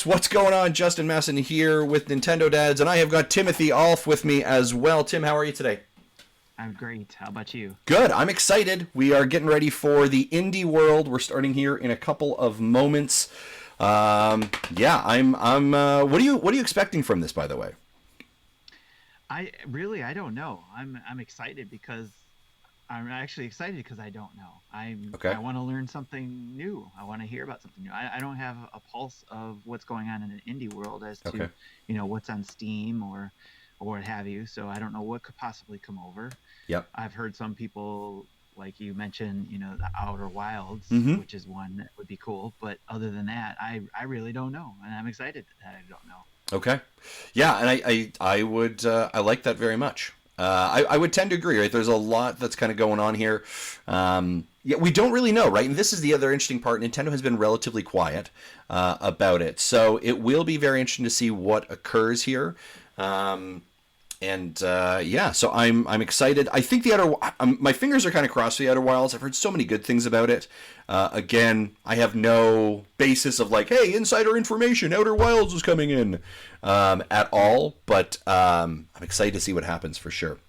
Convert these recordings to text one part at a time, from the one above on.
folks? What's going on? Justin Masson here with Nintendo Dads, and I have got Timothy Alf with me as well. Tim, how are you today? I'm great. How about you? Good. I'm excited. We are getting ready for the indie world. We're starting here in a couple of moments. Yeah, I'm. What are you expecting from this, by the way? I don't know. I'm excited because I'm actually excited because I don't know. I want to learn something new. I want to hear about something new. I don't have a pulse of what's going on in an indie world as to what's on Steam or what have you. So I don't know what could possibly come over. Yep. I've heard some people, like you mentioned, the Outer Wilds, which is one that would be cool. But other than that, I really don't know, and I'm excited that I don't know. Okay. Yeah, and I would I like that very much. I would tend to agree, right? There's a lot that's kind of going on here. Yeah, we don't really know, right? And this is the other interesting part. Nintendo has been relatively quiet about it. So it will be very interesting to see what occurs here. Yeah, so I'm excited. I think my fingers are kind of crossed for the Outer Wilds. I've heard so many good things about it. Again, I have no basis of like, hey, insider information, Outer Wilds is coming in at all. But I'm excited to see what happens for sure.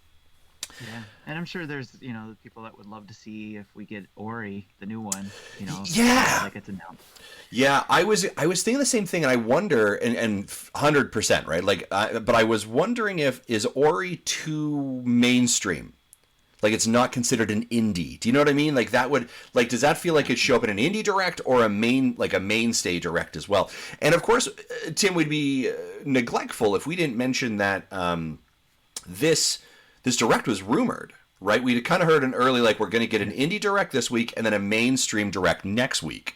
Yeah, and I'm sure there's people that would love to see if we get Ori, the new one. Yeah, like it's announced. Yeah, I was thinking the same thing, and I wonder, and 100%, right? Like, but I was wondering is Ori too mainstream? Like, it's not considered an indie. Do you know what I mean? Like, does that feel like it show up in an indie direct or a mainstay direct as well? And of course, Tim, would be neglectful if we didn't mention that this direct was rumored. Right, we kind of heard an early we're going to get an indie direct this week and then a mainstream direct next week.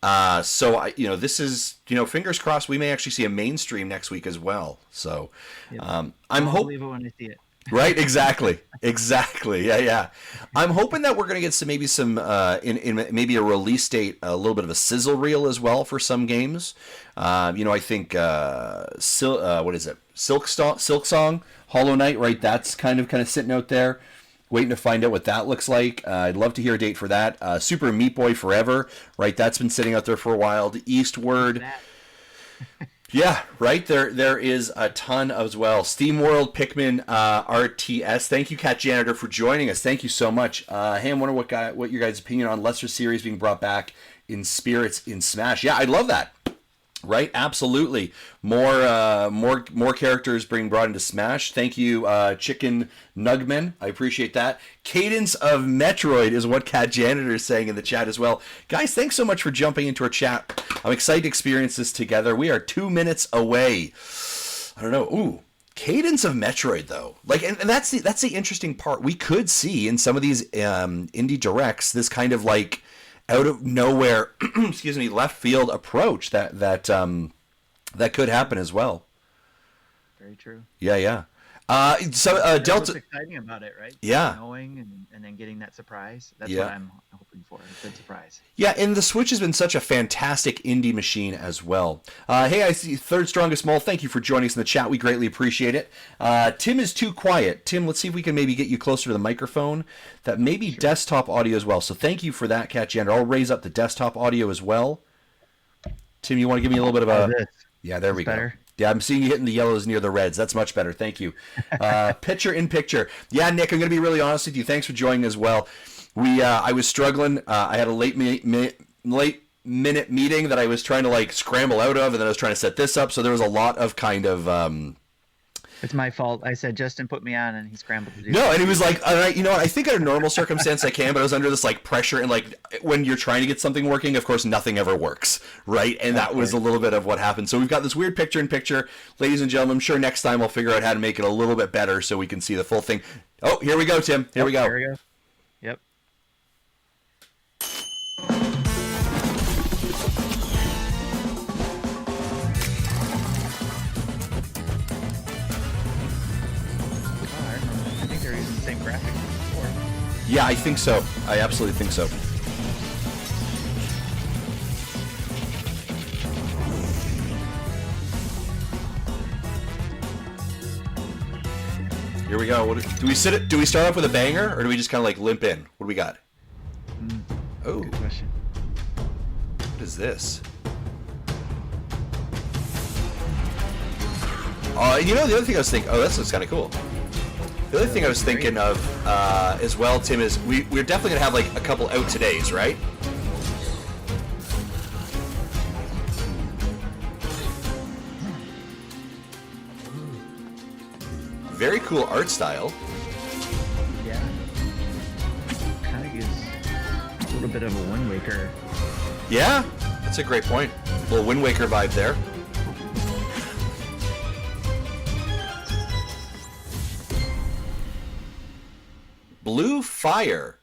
So this is fingers crossed we may actually see a mainstream next week as well. So I'm hoping when I see it. Right, exactly. Yeah. I'm hoping that we're going to get some in maybe a release date, a little bit of a sizzle reel as well for some games. I think what is it? Silk Song, Hollow Knight, right? That's kind of sitting out there. Waiting to find out what that looks like. I'd love to hear a date for that. Super Meat Boy Forever, right? That's been sitting out there for a while. The Eastward. Yeah, right. There is a ton as well. SteamWorld, Pikmin, RTS. Thank you, Cat Janitor, for joining us. Thank you so much. Hey, I wonder what your guys' opinion on Lesser Series being brought back in Spirits in Smash. Yeah, I'd love that. Right, absolutely. More characters being brought into Smash. Thank you, Chicken Nugman. I appreciate that. Cadence of Metroid is what Cat Janitor is saying in the chat as well. Guys, thanks so much for jumping into our chat. I'm excited to experience this together. We are 2 minutes away. I don't know. Ooh. Cadence of Metroid, though, and that's the interesting part. We could see in some of these indie directs this kind of out of nowhere, excuse me, left field approach that could happen as well. Very true. Yeah. So Delta. What's exciting about it, right? Yeah. Knowing and then getting that surprise. That's what I'm hoping for. A good surprise. Yeah, and the Switch has been such a fantastic indie machine as well. Hey, I see Third Strongest Mole. Thank you for joining us in the chat. We greatly appreciate it. Tim is too quiet. Tim, let's see if we can maybe get you closer to the microphone. That may be desktop audio as well. So thank you for that, Cat Janitor. I'll raise up the desktop audio as well. Tim, you want to give me a little bit of a... Yeah, there we go. Better. Yeah, I'm seeing you hitting the yellows near the reds. That's much better. Thank you. Picture in picture. Yeah, Nick, I'm going to be really honest with you. Thanks for joining as well. I was struggling. I had a late minute meeting that I was trying to scramble out of, and then I was trying to set this up. So there was a lot of kind of... It's my fault. I said, Justin, put me on, and he scrambled to do No, and he was like, all right, I think under normal circumstance I can, but I was under this pressure, and when you're trying to get something working, of course, nothing ever works, right? And that was a little bit of what happened. So we've got this weird picture-in-picture. Ladies and gentlemen, I'm sure next time we'll figure out how to make it a little bit better so we can see the full thing. Oh, here we go, Tim. Here we go. Here we go. Yep. Same graphics as before. Yeah, I think so. I absolutely think so. Here we go. Do we start off with a banger, or do we just kind of limp in? What do we got? Oh, good question. What is this? The other thing I was thinking, this looks kind of cool. The other thing I was thinking of as well, Tim, is we're definitely going to have like a couple out todays, right? Very cool art style. Yeah. Kind of gives a little bit of a Wind Waker. Yeah, that's a great point. A little Wind Waker vibe there. Blue Fire.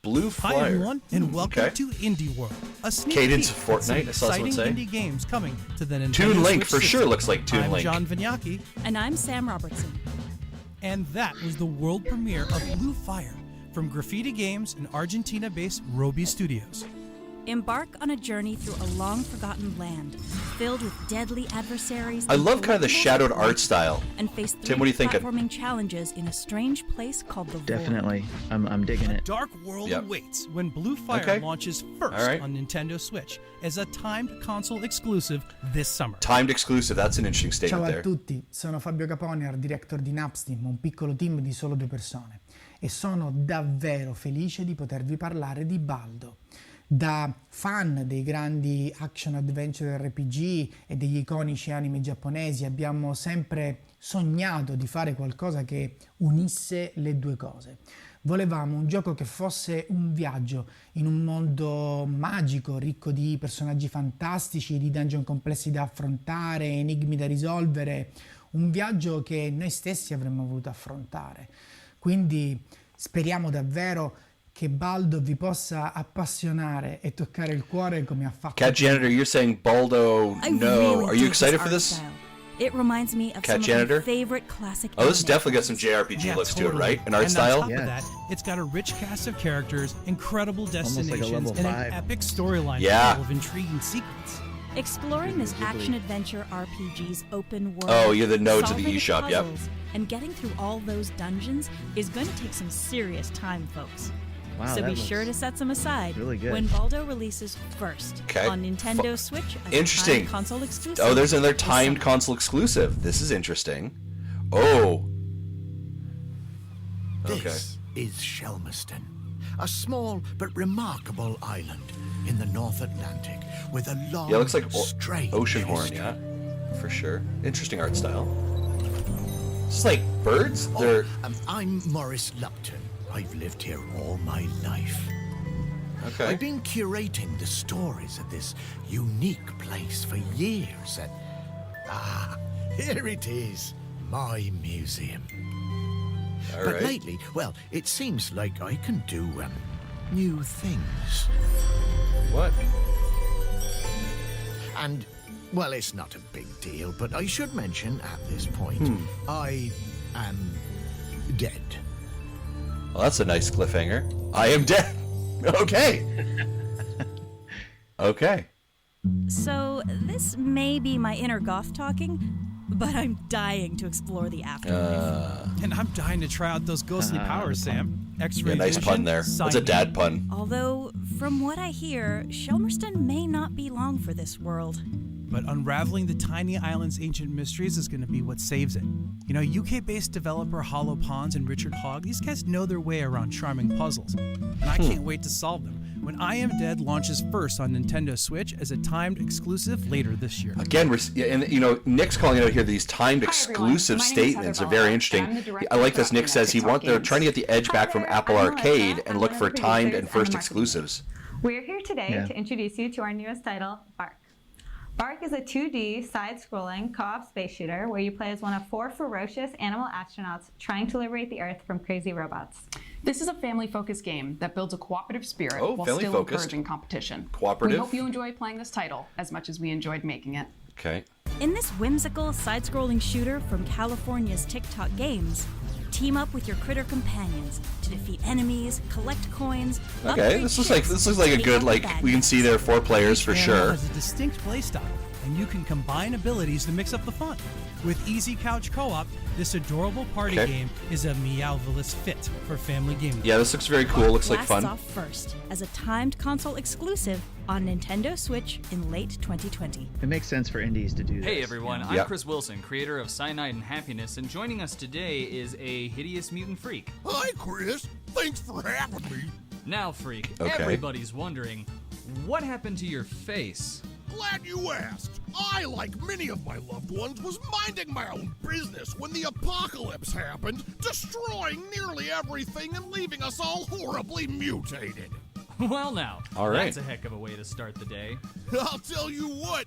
Hi everyone, and welcome to Indie World. A sneak Cadence peek of Fortnite, at I some saw someone exciting say. indie games coming to the Nintendo Toon Link Switch for sure system. looks like Toon I'm Link. John Vignacchi, And I'm Sam Robertson. and that was the world premiere of Blue Fire from Graffiti Games and Argentina-based Roby Studios. Embark on a journey through a long-forgotten land filled with deadly adversaries. I and love kind of the collectibles shadowed of art life, style. And face Tim, what are you thinking? platforming challenges in a strange place called the Void. Definitely. I'm digging A it. dark world Yep. awaits when Blue Fire Okay. launches first All right. on Nintendo Switch as a timed console exclusive this summer. Timed exclusive, that's an interesting Ciao statement a there. tutti, sono Fabio Caponi, art director di Napsteam, un piccolo team di solo 2 persone, e sono davvero felice di potervi parlare di Baldo. Da fan dei grandi action adventure RPG e degli iconici anime giapponesi abbiamo sempre sognato di fare qualcosa che unisse le due cose. Volevamo un gioco che fosse un viaggio in un mondo magico, ricco di personaggi fantastici, di dungeon complessi da affrontare, enigmi da risolvere, un viaggio che noi stessi avremmo voluto affrontare. Quindi speriamo davvero che Baldo vi possa appassionare e toccare il cuore come ha fatto. Cat Janitor, you're saying Baldo, I no. really Are you dig excited this for art this? style. It reminds me of Cat some Janitor? of my favorite classic Oh, this has anime definitely got some films. JRPG looks to it, right? An art and style? on top Yeah. of that, it's got a rich cast of characters, incredible like a destinations, level and 5. an epic storyline Yeah. full of intriguing secrets. Exploring this Ghibli. action-adventure RPG's open world. Oh, you're the nodes of the solving eShop, yep. puzzles, And getting through all those dungeons is going to take some serious time, folks. Wow, So that be sure to looks set some aside really good. when Baldo releases first Okay. on Nintendo Switch as Interesting. a timed console exclusive. Oh, there's another this timed summer. console exclusive. This is interesting. Oh. Okay. This is Shelmerston, a small but remarkable island in the North Atlantic with a long, Yeah, it looks like strange Ocean Horn, history. yeah. For sure. Interesting art style. It's like birds? They're I'm Maurice Lupton. I've lived here all my life. okay. I've been curating the stories of this unique place for years, and here it is, my museum. All But right. lately, well, it seems like I can do new things. What? And, well, it's not a big deal, but I should mention at this point, I am dead. Well, that's a nice cliffhanger. I am dead. Okay. Okay. So this may be my inner goth talking, but I'm dying to explore the afterlife. And I'm dying to try out those ghostly powers, Sam. X-ray Yeah, nice vision, pun there. That's a sight dad pun. Although, from what I hear, Shelmerston may not be long for this world. But unraveling the tiny island's ancient mysteries is going to be what saves it. You know, UK-based developer Hollow Ponds and Richard Hogg, these guys know their way around charming puzzles. And I can't wait to solve them when I Am Dead launches first on Nintendo Switch as a timed exclusive later this year. Again, Nick's calling out here these timed Hi, everyone. exclusive My name is statements Heather are very Ball. interesting. I'm the director I like of this. Nick development says at TikTok they're Games. trying to get the edge Hi back from there, Apple I'm Arcade Melissa. and I'm look one for of the timed producers and first and marketers. exclusives. We're here today Yeah. to introduce you to our newest title, Bark. Bark is a 2D, side-scrolling, co-op space shooter where you play as one of 4 ferocious animal astronauts trying to liberate the Earth from crazy robots. This is a family-focused game that builds a cooperative spirit Oh, while still family-focused. encouraging competition. Cooperative? We hope you enjoy playing this title as much as we enjoyed making it. Okay. In this whimsical side-scrolling shooter from California's TikTok Games, team up with your critter companions to defeat enemies, collect coins. Okay. upgrade This looks ships, like a take good out the like bad we can guys. see there are 4 players for Each sure. animal has a distinct playstyle, and you can combine abilities to mix up the fun. With Easy Couch Co-op, this adorable party Okay. game is a Meowvelous fit for family gaming. Yeah, this looks very cool. Looks like Blasts fun. off first as a timed console exclusive on Nintendo Switch in late 2020. It makes sense for indies to do this. Hey everyone, I'm Yep. Chris Wilson, creator of Cyanide and Happiness, and joining us today is a hideous mutant freak. Hi, Chris. Thanks for having me. Now, freak, Okay. everybody's wondering, what happened to your face? Glad you asked. I, like many of my loved ones, was minding my own business when the apocalypse happened, destroying nearly everything and leaving us all horribly mutated. Well now, All right. that's a heck of a way to start the day. I'll tell you what,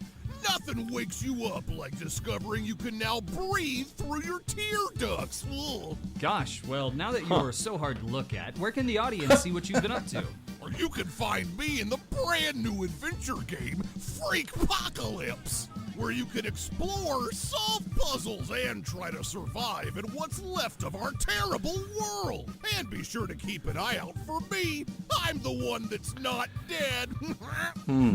nothing wakes you up like discovering you can now breathe through your tear ducts. Ugh. Gosh, well, now that you're so hard to look at, where can the audience see what you've been up to? Or you can find me in the brand new adventure game, Freakpocalypse, where you can explore, solve puzzles, and try to survive in what's left of our terrible world. And be sure to keep an eye out for me. I'm the one that's not dead.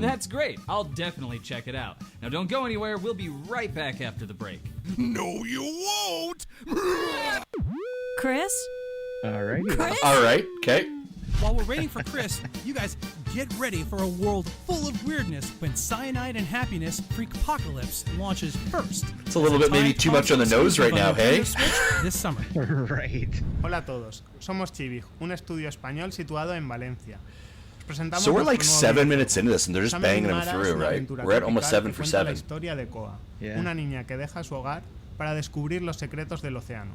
That's great. I'll definitely check it out. Now don't go anywhere. We'll be right back after the break. No, you won't. Chris? Alrighty. Chris? All right. Okay. While we're waiting for Chris, you guys get ready for a world full of weirdness when Cyanide and Happiness Freakpocalypse launches first. It's a little bit maybe too much on the nose right now, hey? This summer. Right. Hola a todos, somos Chivig, un estudio español situado en Valencia. Os presentamos So we're like nuestro nuevo 7 videojuego. minutes into this, and they're just Summer in banging them Mara es through, una right? aventura We're at almost tropical 7 que for cuenta la 7. historia de Koa, Yeah. una niña que deja su hogar para descubrir los secretos del océano.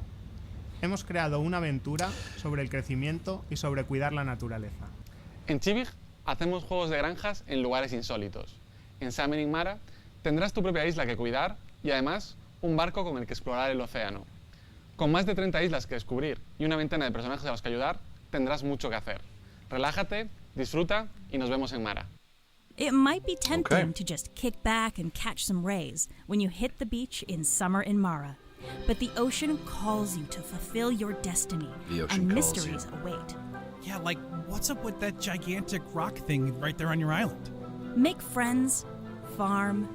Hemos creado una aventura sobre el crecimiento y sobre cuidar la naturaleza. En Chivig hacemos juegos de granjas en lugares insólitos. En Summer in Mara tendrás tu propia isla que cuidar y además un barco con el que explorar el océano. Con más de 30 islas que descubrir y una veintena de personajes a los que ayudar, tendrás mucho que hacer. Relájate, disfruta y nos vemos en Mara. It might be tempting Okay. to just kick back and catch some rays when you hit the beach in Summer in Mara. But the ocean calls you to fulfill your destiny, The ocean and calls mysteries await. Yeah, like, what's up with that gigantic rock thing right there on your island? Make friends, farm,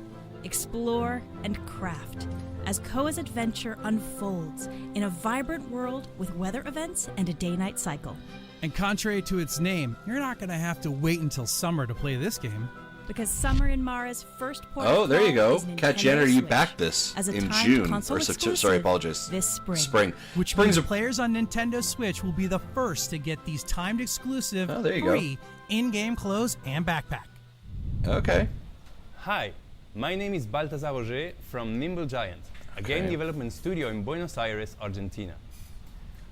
explore, and craft as Koa's adventure unfolds in a vibrant world with weather events and a day-night cycle. And contrary to its name, you're not going to have to wait until summer to play this game. Because Summer in Mara's first port Oh, of there you call go. is Kat Nintendo Jenner, you Switch backed this as a in timed June. console Or exclusive sorry, apologies. this spring. Spring. Which Spring's means a players on Nintendo Switch will be the first to get these timed exclusive Oh, there you go. free in-game clothes and backpack. Okay. Hi, my name is Balthazar Roger from Nimble Giant, a game Okay. development studio in Buenos Aires, Argentina.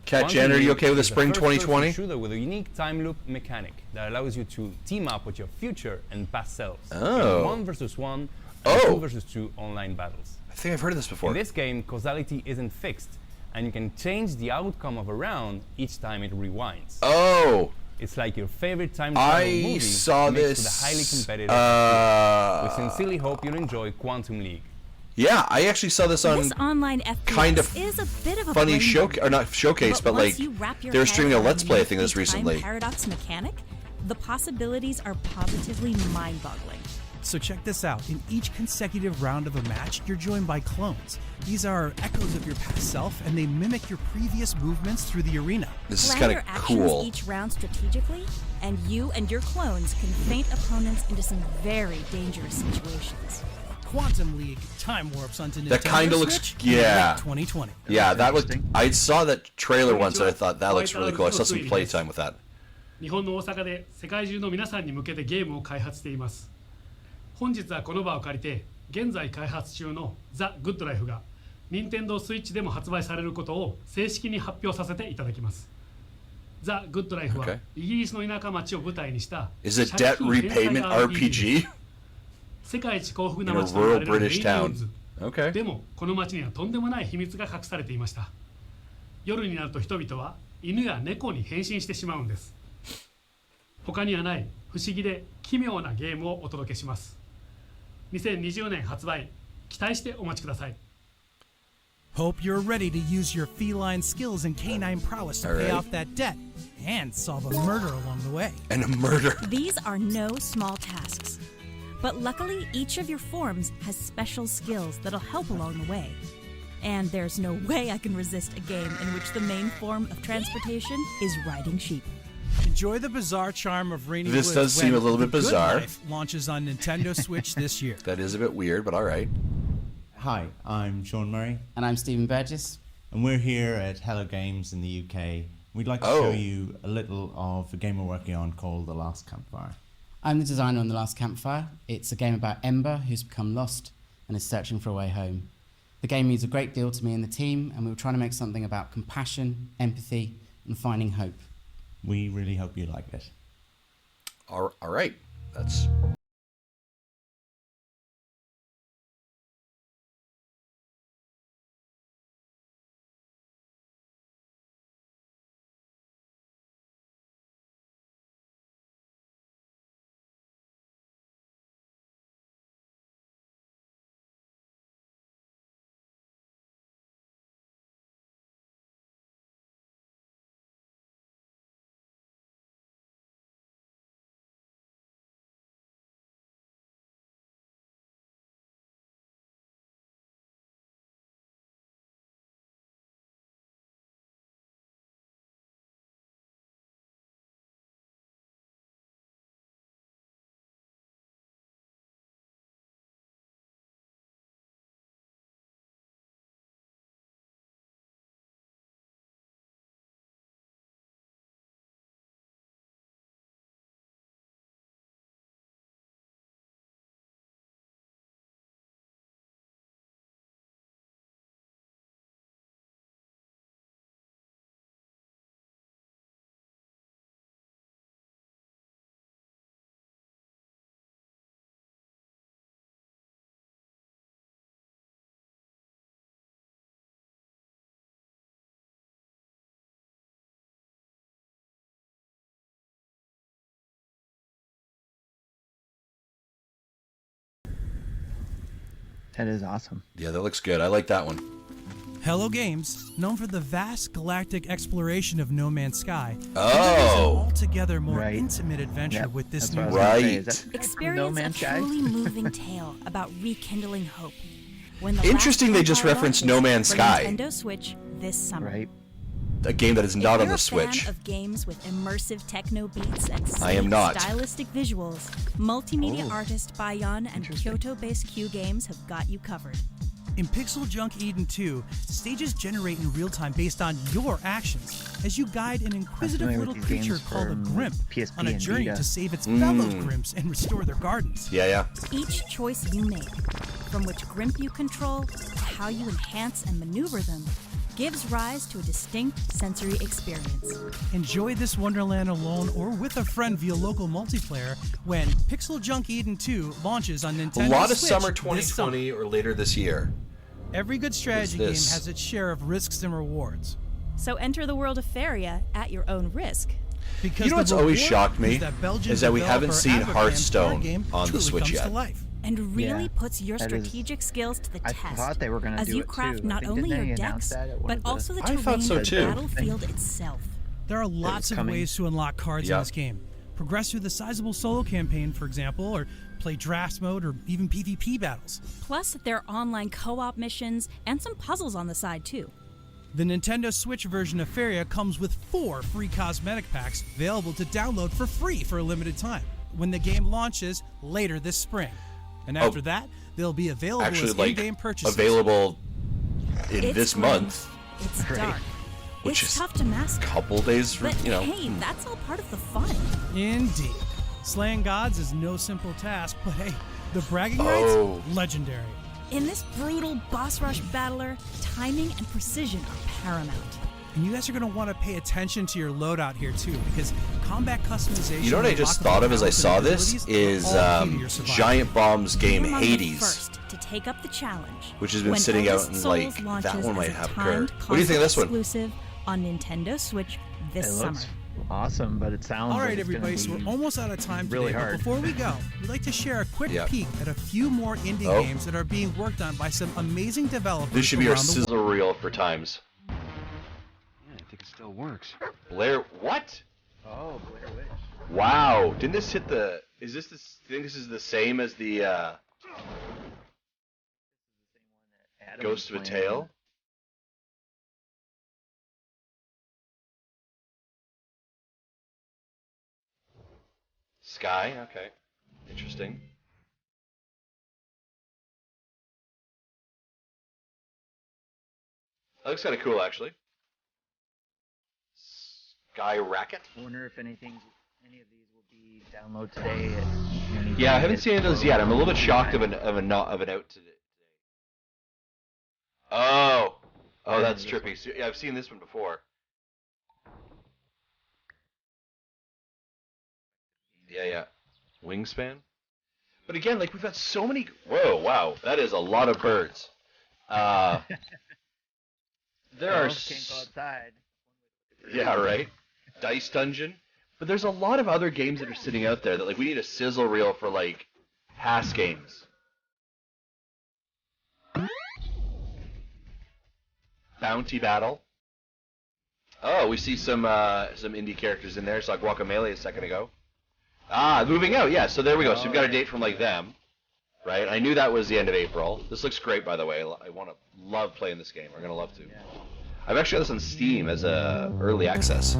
Kat Quantum Jenner, you League okay with the is a spring first-person 2020? shooter with a unique time loop mechanic that allows you to team up with your future and past selves Oh. in 1 versus 1 and Oh. 2 versus 2 online battles. I think I've heard of this before. In this game, causality isn't fixed, and you can change the outcome of a round each time it rewinds. Oh, It's like your favorite time travel I movie saw mixed this. with a highly competitive We Uh, sincerely hope you'll enjoy Quantum League. yeah, I actually saw this on This online FPS kind of is a bit of a funny brain showcase, or not showcase, but once like you wrap your they were head streaming a around Let's the Play new thing of this time recently. paradox mechanic, the possibilities are positively mind-boggling. So check this out. In each consecutive round of a match, you're joined by clones. These are echoes of your past self, and they mimic your previous movements through the arena. This is Plan kind your of actions cool. each round strategically, and you and your clones can feint opponents into some very dangerous situations. Quantum League time warps onto Nintendo That kinda looks- Switch in yeah. late 2020. Yeah, that looked. I saw that trailer once, and I thought that looks really cool. I saw some playtime with that. 日本の大阪で世界中の皆さんに向けてゲームを開発しています。本日はこの場を借りて現在開発中のザ・グッドライフが任天堂スイッチでも発売されることを正式に発表させていただきます。ザ・グッドライフは Okay. イギリスの田舎町を舞台にした Is it debt 借金返済 repayment RPG RPG 世界一幸福 in な a 町と言わ rural れるメイ British ン town? ウッズ。 Okay. でもこの町にはとんでもない秘密が隠されていました。夜になると人々は犬や猫に変身してしまうんです。他にはない不思議で奇妙なゲームをお届けします。2020年発売、期待してお待ちください。 Hope you're ready to use your feline skills and canine prowess to pay Alright. off that debt and solve a murder along the way. And a murder. These are no small tasks. But luckily, each of your forms has special skills that'll help along the way. And there's no way I can resist a game in which the main form of transportation is riding sheep. Enjoy the bizarre charm of Rainy This Woods does seem when a little bit The Good bizarre. Life launches on Nintendo Switch this year. That is a bit weird, but all right. Hi, I'm Sean Murray. And I'm Stephen Burgess. And we're here at Hello Games in the UK. We'd like to show you a little of a game we're working on called The Last Campfire. I'm the designer on The Last Campfire. It's a game about Ember, who's become lost and is searching for a way home. The game means a great deal to me and the team, and we were trying to make something about compassion, empathy, and finding hope. We really hope you like it. All right. That's... That is awesome. Yeah, that looks good. I like that one. Hello Games, known for the vast galactic exploration of No Man's Sky, Oh, an altogether more intimate adventure with this new right. Experience a truly moving tale about rekindling hope. When the Interesting last they just Campfire referenced launches No Man's for Sky. Nintendo Switch this summer. Right. A game that is not If on you're the Switch. a fan of games with immersive techno beats and I am sleek, not. stylistic visuals, multimedia artist Bayon and Kyoto-based Q Games have got you covered. In Pixel Junk Eden 2, stages generate in real time based on your actions as you guide an inquisitive familiar little with these creature games called a from Grimp PSP on a and journey Vita. to save its fellow Grimps and restore their gardens. Yeah. Each choice you make, from which Grimp you control to how you enhance and maneuver them, gives rise to a distinct sensory experience. Enjoy this wonderland alone or with a friend via local multiplayer when Pixel Junk Eden 2 launches on Nintendo A lot of Switch summer this summer. 2020 or later this year. Every good strategy game this? has its share of risks and rewards. So enter the world of Faria at your own risk. Because You know the what's always reward shocked me is that Belgian is that we haven't developer seen Abercam Hearthstone card game on the truly Switch comes yet. to life. And really Yeah, puts your that is- strategic skills to the I test thought they were gonna as do you it craft too. I not think only didn't your they announce decks, that at one but of the- also the I terrain thought so of the too. battlefield itself. There are lots of coming. ways to unlock cards in Yep. this game. Progress through the sizable solo campaign, for example, or play draft mode or even PvP battles. Plus, there are online co-op missions and some puzzles on the side too. The Nintendo Switch version of Faria comes with 4 free cosmetic packs available to download for free for a limited time when the game launches later this spring. And after that, they'll be available Actually, as like, in-game purchases. available in It's this grim, month. It's dark. Which it's is tough to master. Couple days for, But you know. hey, that's all part of the fun. Indeed. Slaying gods is no simple task, but hey, the bragging Oh. rights, legendary. In this brutal boss rush battler, timing and precision are paramount. And you guys are going to want to pay attention to your loadout here too, because combat customization. You know what I and just unlockable thought of as I powers saw and this abilities is are all key to your survival. Giant Bomb's game Be among the Hades, first to take up the challenge, which has been when sitting out Eldest and Souls like launches that one might as a have timed occurred. What do you think of this one? Exclusive on Nintendo Switch this It summer. looks awesome, but it sounds All like right, it's gonna everybody, so be we're almost out of time really today. hard. But before we go, we'd like to share a quick Yeah. peek at a few more indie Oh. games that are being worked on by some amazing developers This should be our around the world. sizzle reel for times. Yeah, I think it still works. Blair, what? Oh, Blair Witch. Wow, didn't this hit the? Is this the? Do you think this is the same as the Adam Ghost of a was Tale? playing. Sky. Okay, interesting. That looks kind of cool, actually. Sky Racket. I wonder if any of these will be download today. Yeah, I haven't seen any of those yet. I'm a little bit shocked of an out today. Oh, that's trippy. So, yeah, I've seen this one before. Yeah. Wingspan. But again, like we've got so many. Whoa, wow, that is a lot of birds. There are. Can't go outside. Yeah, right. Dice Dungeon. But there's a lot of other games that are sitting out there that like we need a sizzle reel for like past games. Bounty Battle. Oh, we see some indie characters in there. Saw Guacamelee a second ago. Moving out. Yeah, so there we go. So we've got a date from like them, right? I knew that was the end of April. This looks great, by the way. I love playing this game. We're gonna love to. Yeah. I've actually got this on Steam as a early access.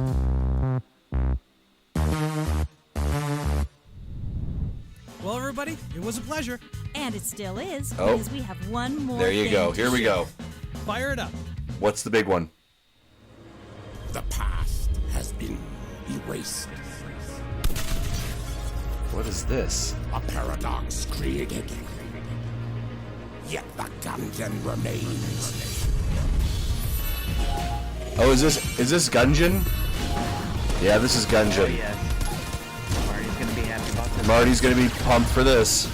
Well, everybody, it was a pleasure. And it still is, Oh. because we have one more There you thing go. to Here we share. go. Fire it up. What's the big one? The past has been erased. What is this? A paradox created. Yet the Gungeon remains. Oh, is this Gungeon? Yeah, this is Gungeon. Oh, yes. Marty's gonna be happy about this. Marty's gonna be pumped for this.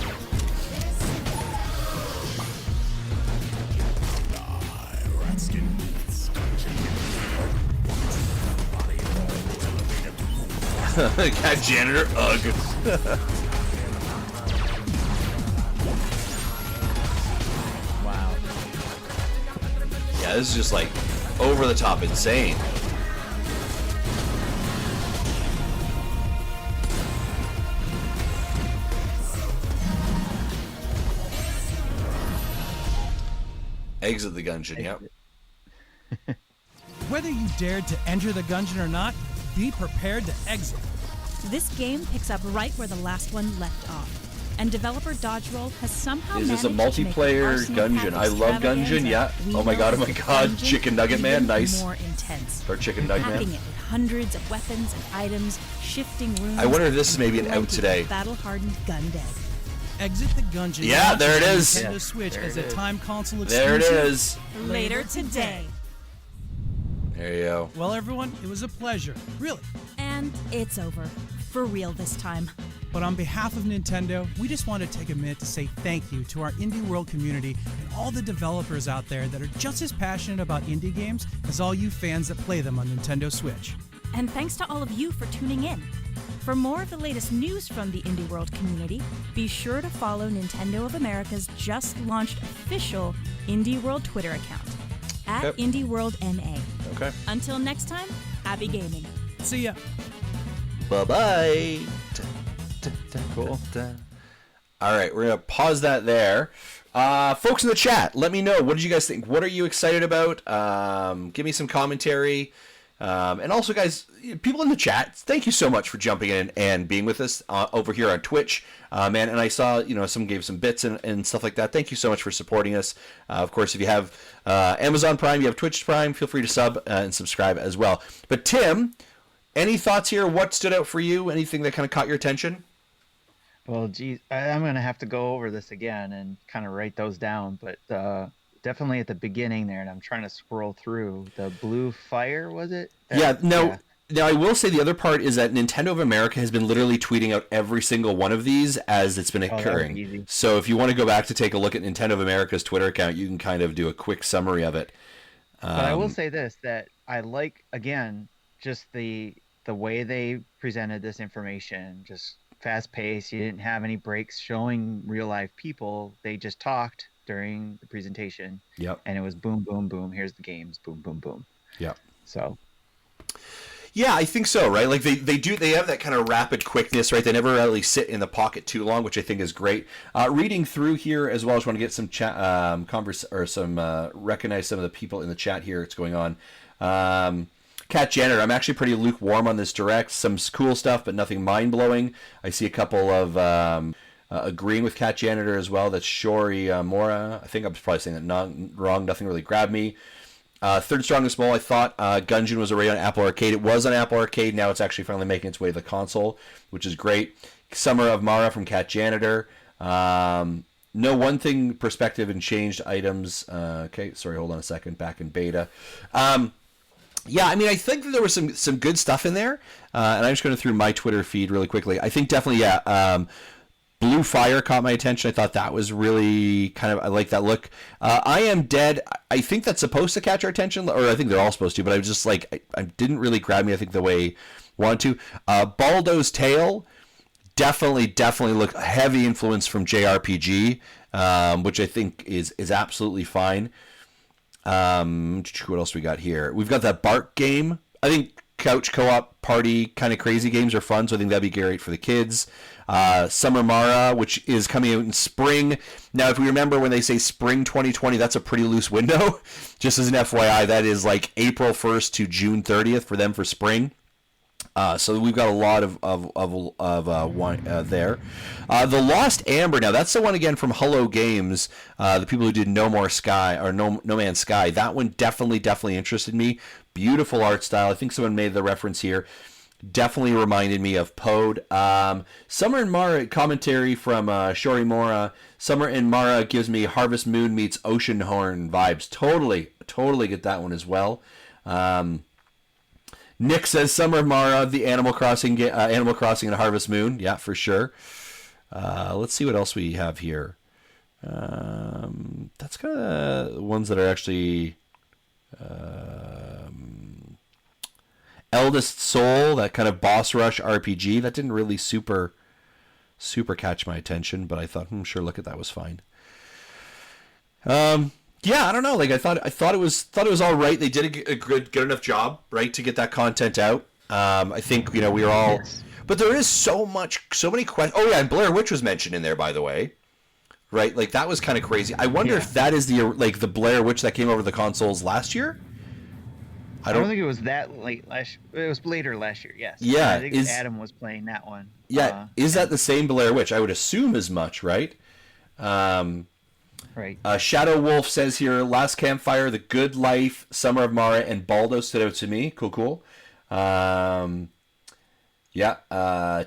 Cat janitor, ugh. Wow. Yeah, this is just like over the top insane. Exit the Gungeon, yep. Whether you dared to enter the Gungeon or not, be prepared to exit. This game picks up right where the last one left off, and developer Dodgeroll has somehow Is this a managed to make multiplayer the Arsenal Gungeon? Pack I love Gungeon, extravaganza yeah. we Oh my know god, as Gungeon Chicken Nugget Man, even nice. more intense. Or Chicken Nugget Packing Man. it with hundreds of weapons and items, shifting rooms. I wonder if this is maybe an and out today. Battle-hardened gun deck. Exit the Gungeon. Yeah, there it is. Nintendo Switch There as it a is. time console There exclusive. it is. Later today. There you go. Well, everyone, it was a pleasure. Really. And it's over. For real this time. But on behalf of Nintendo, we just want to take a minute to say thank you to our indie world community and all the developers out there that are just as passionate about indie games as all you fans that play them on Nintendo Switch. And thanks to all of you for tuning in. For more of the latest news from the Indie World community, be sure to follow Nintendo of America's just launched official Indie World Twitter account at Yep. Indie World NA. Okay. Until next time, happy gaming. See ya. Bye-bye. Cool. All right, we're going to pause that there. Folks in the chat, let me know. What did you guys think? What are you excited about? Give me some commentary. And also, guys, people in the chat, thank you so much for jumping in and being with us over here on Twitch. Man, and I saw, some gave some bits and stuff like that. Thank you so much for supporting us. Of course, if you have Amazon Prime, you have Twitch Prime, feel free to sub and subscribe as well. But Tim, any thoughts here? What stood out for you? Anything that kind of caught your attention? Well, geez, I'm going to have to go over this again and kind of write those down. But definitely at the beginning there, and I'm trying to scroll through, the blue fire, was it? Now I will say the other part is that Nintendo of America has been literally tweeting out every single one of these as it's been that was occurring. easy. So if you want to go back to take a look at Nintendo of America's Twitter account, you can kind of do a quick summary of it. But I will say this, that I like, again, just the way they presented this information, just fast-paced. You didn't have any breaks showing real-life people. They just talked during the presentation. Yep. And it was boom, boom, boom. Here's the games. Boom, boom, boom. Yep. So. Yeah, I think so, right? Like they have that kind of rapid quickness, right? They never really sit in the pocket too long, which I think is great. Reading through here as well, I just want to get some chat, recognize some of the people in the chat here. It's going on. Cat Janitor, I'm actually pretty lukewarm on this direct. Some cool stuff, but nothing mind-blowing. I see a couple of agreeing with Cat Janitor as well. That's Shori Mora. I think I'm probably saying that wrong. Nothing really grabbed me. Third Strongest Mole, I thought Gungeon was already on Apple Arcade. It was on Apple Arcade. Now it's actually finally making its way to the console, which is great. Summer of Mara from Cat Janitor. No One Thing perspective and changed items. Okay, sorry, hold on a second. Back in beta. Yeah, I mean, I think that there was some good stuff in there. And I'm just going through my Twitter feed really quickly. I think definitely, yeah, Blue Fire caught my attention. I thought that was really kind of, I like that look. I Am Dead, I think that's supposed to catch our attention, or I think they're all supposed to, but I was just like, I didn't really grab me, I think, the way I wanted to. Baldo's Tale, definitely look heavy influence from JRPG, which I think is absolutely fine. What else we got here? We've got that Bark game. I think couch co-op party kind of crazy games are fun, so I think that'd be great for the kids. Summer Mara, which is coming out in spring. Now, if we remember when they say spring 2020, that's a pretty loose window. Just as an FYI, that is like April 1st to June 30th for them for spring. So we've got a lot of one there. The Lost Amber. Now that's the one again from Hello Games. The people who did No Man's Sky. That one definitely interested me. Beautiful art style. I think someone made the reference here. Definitely reminded me of Pode. Summer and Mara commentary from Shori Mora. Summer and Mara gives me Harvest Moon meets Oceanhorn vibes. Totally get that one as well. Nick says Summer Mara, the Animal Crossing and Harvest Moon. Yeah, for sure. Let's see what else we have here. That's kind of ones that are actually Eldest Soul, that kind of boss rush RPG. That didn't really super catch my attention, but I thought, sure, look at that was fine. Yeah, I don't know. Like I thought it was all right. They did a good enough job, right, to get that content out. I think we were all, but there is so many questions. Oh yeah, and Blair Witch was mentioned in there, by the way, right? Like that was kind of crazy. I wonder if that is the Blair Witch that came over the consoles last year. I don't think it was that late last. It was later last year. Yes. Yeah, I think Adam was playing that one. Yeah, is that the same Blair Witch? I would assume as much, right? Right. Shadow Wolf says here, Last Campfire, The Good Life, Summer of Mara, and Baldo stood out to me. Cool.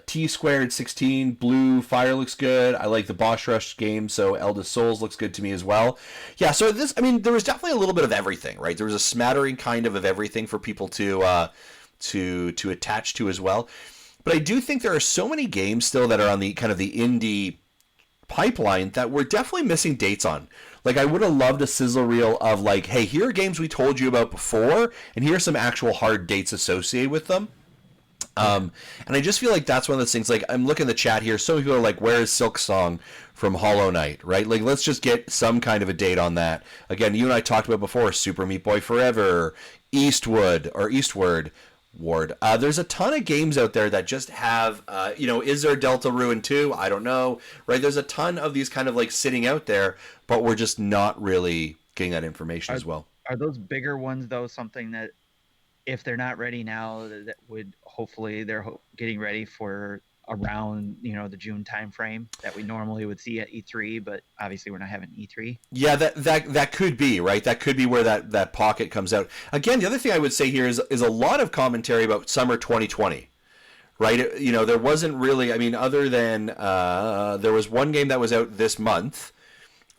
T Squared 16, Blue Fire looks good. I like the Boss Rush game, so Eldest Souls looks good to me as well. Yeah, so there was definitely a little bit of everything, right? There was a smattering kind of everything for people to attach to as well. But I do think there are so many games still that are on the kind of the indie pipeline that we're definitely missing dates on. Like I would have loved a sizzle reel of like, hey, here are games we told you about before, and here are some actual hard dates associated with them. And I just feel like that's one of those things. Like I'm looking at the chat here, some people are like, where is Silk Song from Hollow Knight, right? Like let's just get some kind of a date on that. Again, you and I talked about before, Super Meat Boy Forever, Eastward Ward. There's a ton of games out there that just have, is there Delta Ruin 2? I don't know, right? There's a ton of these kind of like sitting out there, but we're just not really getting that information as well. Are those bigger ones though something that, if they're not ready now, that would hopefully they're getting ready for around the June timeframe that we normally would see at E3, but obviously we're not having E3. Yeah, that could be right. That could be where that pocket comes out. Again, the other thing I would say here is a lot of commentary about summer 2020, right? There wasn't really. I mean, other than there was one game that was out this month,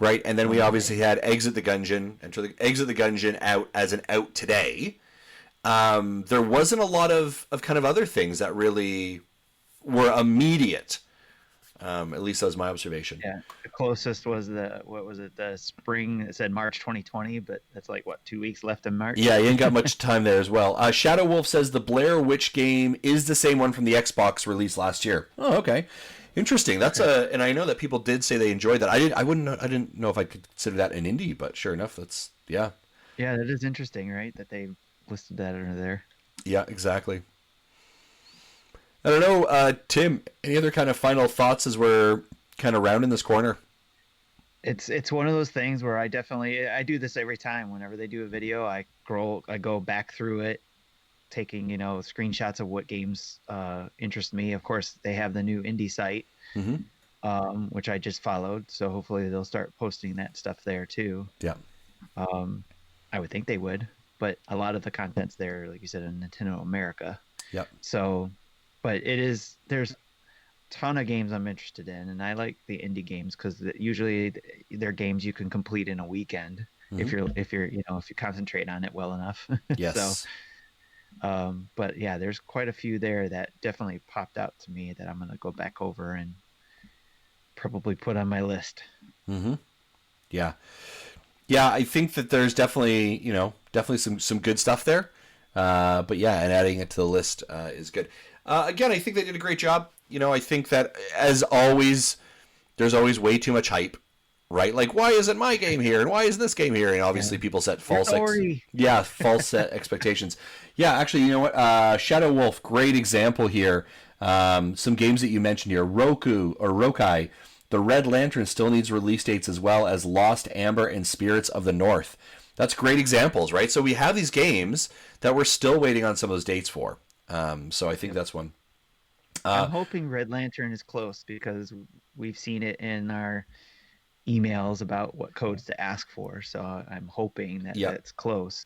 right? And then we obviously had Exit the Gungeon out as an out today. There wasn't a lot of kind of other things that really were immediate. At least that was my observation. Yeah, the closest was the spring. It said March 2020, but that's like 2 weeks left in March. Yeah, you ain't got much time there as well. Shadow Wolf says the Blair Witch game is the same one from the Xbox release last year. Oh, okay, interesting. That's and I know that people did say they enjoyed that. I didn't know if I could consider that an indie, but sure enough, that's yeah. Yeah, that is interesting, right? That they listed that under there. Yeah, exactly. I don't know, Tim, any other kind of final thoughts as we're kind of rounding this corner? It's one of those things where I do this every time. Whenever they do a video, I go back through it taking, screenshots of what games interest me. Of course, they have the new indie site, which I just followed. So hopefully they'll start posting that stuff there too. Yeah. I would think they would, but a lot of the content's there, like you said, in Nintendo America. Yep. So, but there's a ton of games I'm interested in, and I like the indie games because usually they're games you can complete in a weekend if you concentrate on it well enough. Yes. So, but yeah, there's quite a few there that definitely popped out to me that I'm gonna go back over and probably put on my list. Yeah. Yeah, I think that there's definitely some good stuff there. But yeah, and adding it to the list is good. Again, I think they did a great job. I think that, as always, there's always way too much hype, right? Like, why isn't my game here? And why isn't this game here? And obviously people set false set expectations. Yeah, actually, you know what? Shadow Wolf, great example here. Some games that you mentioned here, Rokai. The Red Lantern still needs release dates, as well as Lost Amber and Spirits of the North. That's great examples, right? So we have these games that we're still waiting on some of those dates for. So I think that's one. I'm hoping Red Lantern is close because we've seen it in our emails about what codes to ask for. So I'm hoping that that's close.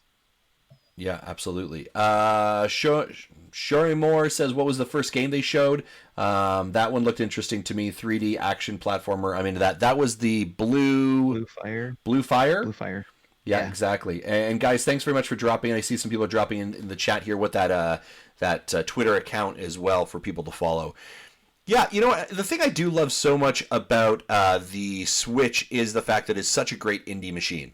Yeah, absolutely. Shori Moore says, what was the first game they showed? That one looked interesting to me. 3D action platformer. I'm into that. That was the Blue Fire. Blue Fire? Blue Fire. Yeah, exactly. And guys, thanks very much for dropping in. I see some people dropping in the chat here with that Twitter account as well for people to follow. Yeah, the thing I do love so much about the Switch is the fact that it's such a great indie machine.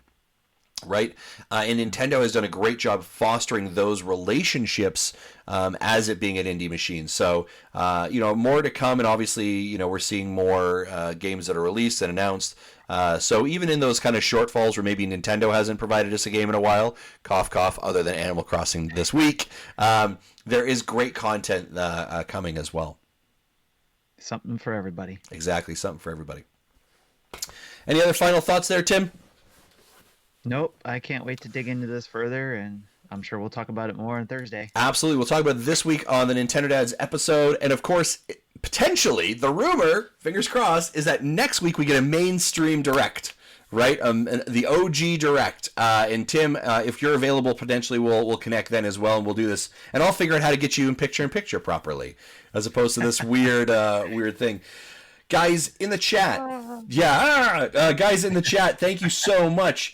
Right? And Nintendo has done a great job fostering those relationships as it being an indie machine. So, more to come. And obviously, we're seeing more games that are released and announced. So even in those kind of shortfalls where maybe Nintendo hasn't provided us a game in a while, cough, cough, other than Animal Crossing this week, there is great content coming as well. Something for everybody. Exactly. Something for everybody. Any other final thoughts there, Tim? Nope, I can't wait to dig into this further, and I'm sure we'll talk about it more on Thursday. Absolutely. We'll talk about it this week on the Nintendo Dads episode. And of course, potentially, the rumor, fingers crossed, is that next week we get a mainstream direct, right? The OG direct. And Tim, if you're available, potentially we'll connect then as well, and we'll do this. And I'll figure out how to get you in picture properly, as opposed to this weird thing. Guys in the chat, guys in the chat, thank you so much.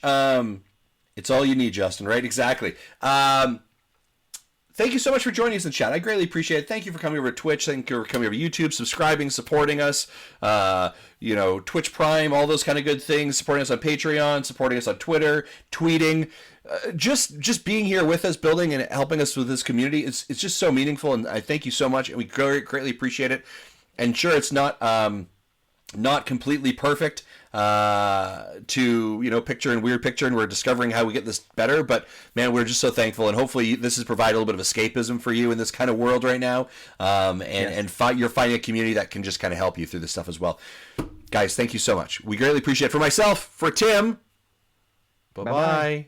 It's all you need, Justin, right? Exactly. Thank you so much for joining us in the chat. I greatly appreciate it. Thank you for coming over to Twitch. Thank you for coming over to YouTube, subscribing, supporting us. Twitch Prime, all those kind of good things. Supporting us on Patreon, supporting us on Twitter, tweeting. Just being here with us, building and helping us with this community. It's just so meaningful, and I thank you so much, and we greatly appreciate it. And sure, it's not completely perfect to picture and weird picture, and we're discovering how we get this better. But man, we're just so thankful, and hopefully this has provided a little bit of escapism for you in this kind of world right now. You're finding a community that can just kind of help you through this stuff as well. Guys, thank you so much. We greatly appreciate it. For myself, for Tim, bye-bye.